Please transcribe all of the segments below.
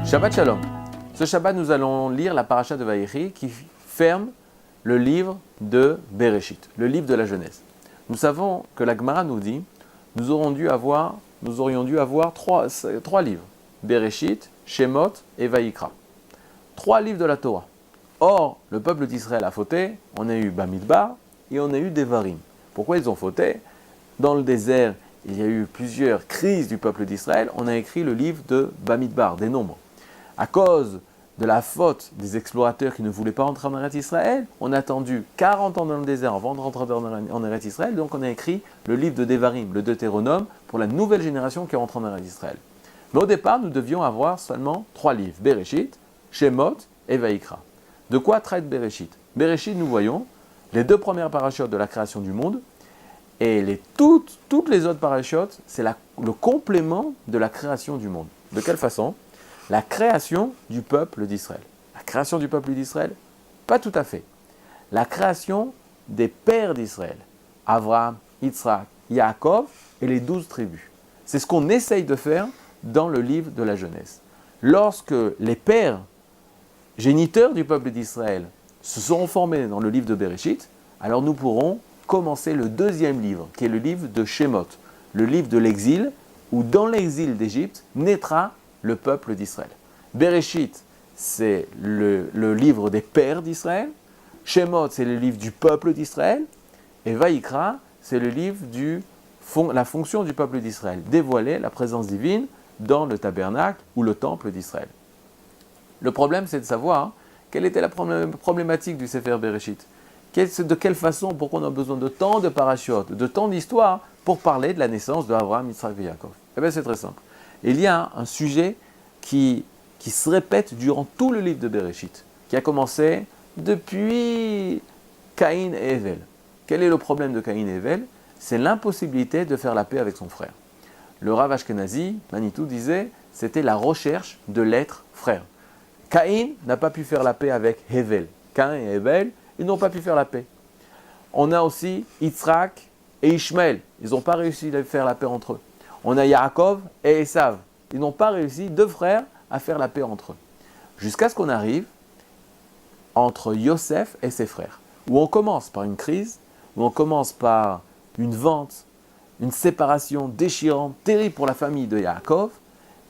Shabbat Shalom. Ce Shabbat, nous allons lire la paracha de Vaïchi qui ferme le livre de Bereshit, le livre de la Genèse. Nous savons que la Gemara nous dit nous aurions dû avoir trois livres, Bereshit, Shemot et Vaïkra. 3 livres de la Torah. Or, le peuple d'Israël a fauté, on a eu Bamidbar et on a eu Devarim. Pourquoi ils ont fauté? Dans le désert, il y a eu plusieurs crises du peuple d'Israël, on a écrit le livre de Bamidbar, des nombres. À cause de la faute des explorateurs qui ne voulaient pas rentrer en Eretz Israël, on a attendu 40 ans dans le désert avant de rentrer en Eretz Israël, donc on a écrit le livre de Devarim, le Deutéronome, pour la nouvelle génération qui rentre en Eretz Israël. Mais au départ, nous devions avoir seulement 3 livres, Bereshit, Shemot et Vaïkra. De quoi traite Bereshit? Bereshit, nous voyons les 2 premières parachutes de la création du monde, et toutes les autres parachutes, c'est le complément de la création du monde. De quelle façon? La création du peuple d'Israël. La création du peuple d'Israël? Pas tout à fait. La création des pères d'Israël. Abraham, Yitzhak, Yaakov et les 12 tribus. C'est ce qu'on essaye de faire dans le livre de la Genèse. Lorsque les pères géniteurs du peuple d'Israël se seront formés dans le livre de Bereshit, alors nous pourrons commencer le 2e livre, qui est le livre de Shemot, le livre de l'exil, où dans l'exil d'Égypte naîtra le peuple d'Israël. Bereshit, c'est le livre des pères d'Israël. Shemot, c'est le livre du peuple d'Israël. Et Vaïkra, c'est le livre la fonction du peuple d'Israël, dévoiler la présence divine dans le tabernacle ou le temple d'Israël. Le problème, c'est de savoir quelle était la problématique du Sefer Bereshit. De quelle façon, pourquoi on a besoin de tant de parachutes, de tant d'histoires pour parler de la naissance de Abraham, Yitzhak et Yaakov? Eh bien, c'est très simple. Il y a un sujet qui se répète durant tout le livre de Bereshit, qui a commencé depuis Caïn et Hevel. Quel est le problème de Caïn et Hevel? C'est l'impossibilité de faire la paix avec son frère. Le Rav Ashkenazi, Manitou, disait c'était la recherche de l'être frère. Caïn n'a pas pu faire la paix avec Hevel. Caïn et Hevel, ils n'ont pas pu faire la paix. On a aussi Yitzhak et Ishmaël. Ils n'ont pas réussi à faire la paix entre eux. On a Yaakov et Esav. Ils n'ont pas réussi, 2 frères, à faire la paix entre eux. Jusqu'à ce qu'on arrive entre Yosef et ses frères, où on commence par une crise, où on commence par une vente, une séparation déchirante, terrible pour la famille de Yaakov,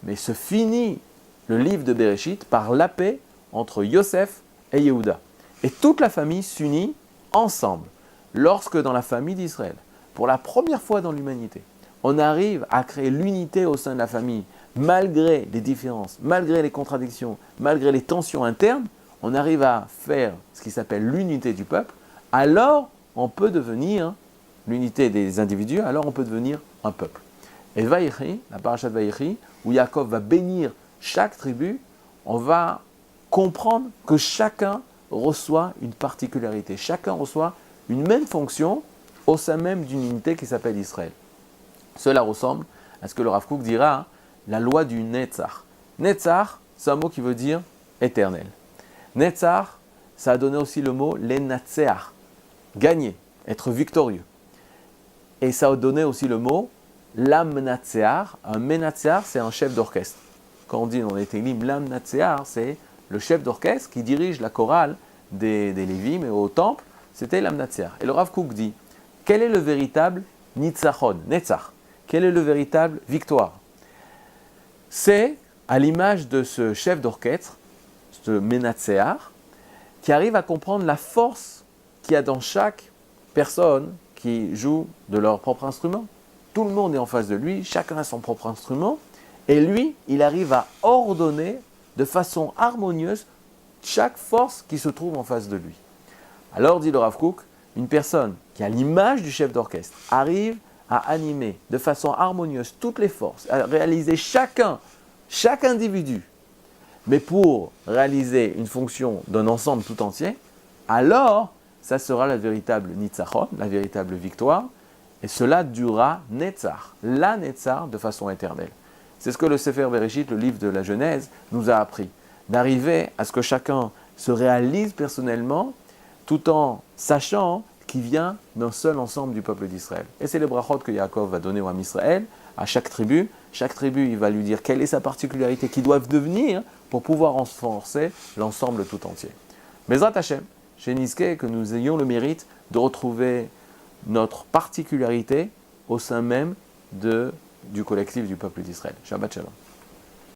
mais se finit le livre de Bereshit par la paix entre Yosef et Yehuda. Et toute la famille s'unit ensemble. Lorsque dans la famille d'Israël, pour la première fois dans l'humanité, on arrive à créer l'unité au sein de la famille, malgré les différences, malgré les contradictions, malgré les tensions internes, on arrive à faire ce qui s'appelle l'unité du peuple, alors on peut devenir, l'unité des individus, alors on peut devenir un peuple. Et Vaïchi, la paracha de Vaïchi, où Yaakov va bénir chaque tribu, on va comprendre que chacun reçoit une particularité, chacun reçoit une même fonction au sein même d'une unité qui s'appelle Israël. Cela ressemble à ce que le Rav Kook dira, la loi du Netzach. Netzach, c'est un mot qui veut dire éternel. Netzach, ça a donné aussi le mot lenatseach, gagner, être victorieux. Et ça a donné aussi le mot lamnatseach. Un menatseach, c'est un chef d'orchestre. Quand on dit dans les Télim lamnatseach, c'est le chef d'orchestre qui dirige la chorale des Lévim et au temple, c'était l'amnatseach. Et le Rav Kook dit, quel est le véritable nitzachon, netzach? Quelle est le véritable victoire? C'est à l'image de ce chef d'orchestre, ce menatseach, qui arrive à comprendre la force qu'il y a dans chaque personne qui joue de leur propre instrument. Tout le monde est en face de lui, chacun a son propre instrument, et lui, il arrive à ordonner de façon harmonieuse chaque force qui se trouve en face de lui. Alors, dit le Rav Kook, une personne qui a l'image du chef d'orchestre arrive à animer de façon harmonieuse toutes les forces, à réaliser chaque individu, mais pour réaliser une fonction d'un ensemble tout entier, alors ça sera la véritable nitzachon, la véritable victoire, et cela durera netzach, la netzach de façon éternelle. C'est ce que le Sefer Bereshit, le livre de la Genèse, nous a appris, d'arriver à ce que chacun se réalise personnellement, tout en sachant qui vient d'un seul ensemble du peuple d'Israël. Et c'est les brachot que Yaakov va donner au Ham Israël, à chaque tribu. Chaque tribu, il va lui dire quelle est sa particularité qui doivent devenir pour pouvoir renforcer l'ensemble tout entier. Bezrat Hashem, chez Niske, que nous ayons le mérite de retrouver notre particularité au sein même du collectif du peuple d'Israël. Shabbat Shalom.